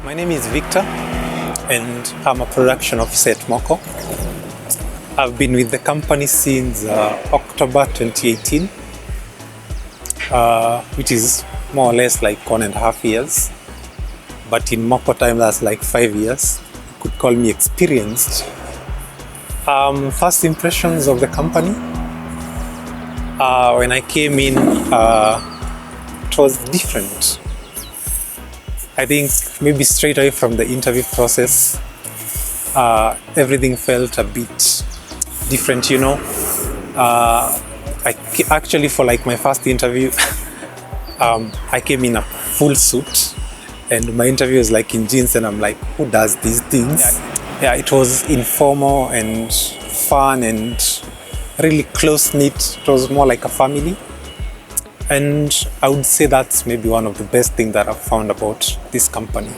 My name is Victor and I'm a production officer at Moko. I've been with the company since October 2018, which is more or less like 1.5 years. But in Moko time, that's like 5 years. You could call me experienced. First impressions of the company. When I came in, it was different. I think maybe straight away from the interview process, everything felt a bit different, Actually, for like my first interview, I came in a full suit and my interview was like in jeans, and I'm like, who does these things? Yeah, it was informal and fun and really close-knit. It was more like a family. And I would say that's maybe one of the best things that I've found about this company.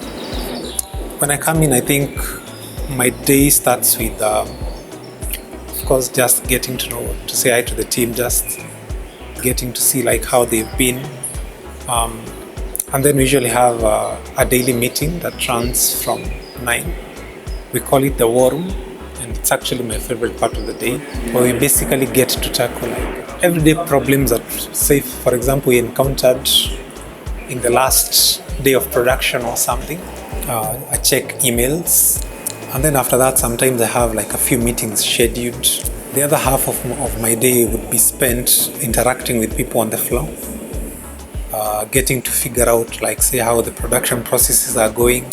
When I come in, I think my day starts with, of course, just getting to say hi to the team, just getting to see like how they've been. And then we usually have a daily meeting that runs from 9. We call it the war room, and it's actually my favorite part of the day, where we basically get to tackle like everyday problems that, say, for example, we encountered in the last day of production or something. I check emails, and then after that, sometimes I have like a few meetings scheduled. The other half of my day would be spent interacting with people on the floor, getting to figure out, like, say, how the production processes are going.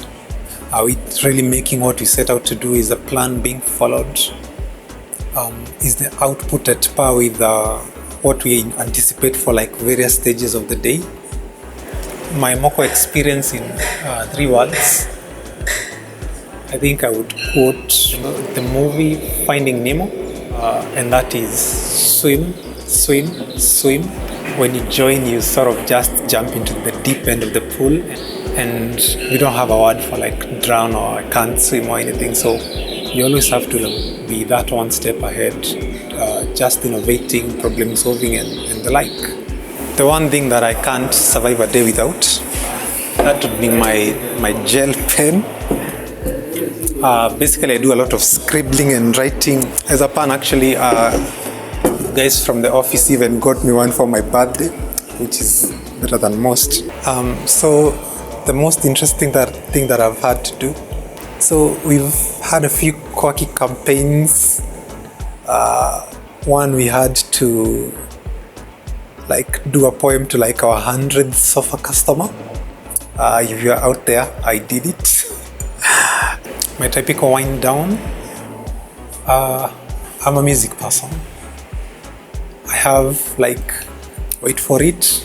Are we really making what we set out to do? Is the plan being followed? Is the output at par with what we anticipate for like various stages of the day? My Moko experience in 3 words, I think I would quote the movie Finding Nemo, and that is swim, swim, swim. When you join, you sort of just jump into the deep end of the pool, and we don't have a word for like drown or I can't swim or anything. So you always have to be that one step ahead, just innovating, problem solving, and the like. The one thing that I can't survive a day without, that would be my gel pen. Basically, I do a lot of scribbling and writing. As a pan, actually, guys from the office even got me one for my birthday, which is better than most. So the most interesting thing that I've had to do. So we've had a few quirky campaigns. One, we had to like do a poem to like our 100th sofa customer. If you're out there, I did it. My typical wind down. I'm a music person. I have like, wait for it,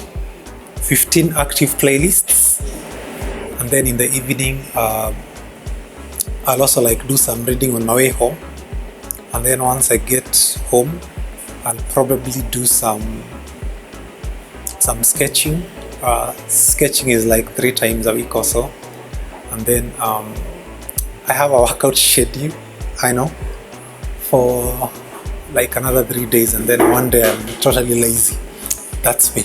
15 active playlists. And then in the evening, I'll also like do some reading on my way home. And then once I get home, I'll probably do some sketching. Sketching is like 3 times a week or so. And then I have a workout schedule, for like another 3 days. And then one day I'm totally lazy. That's me.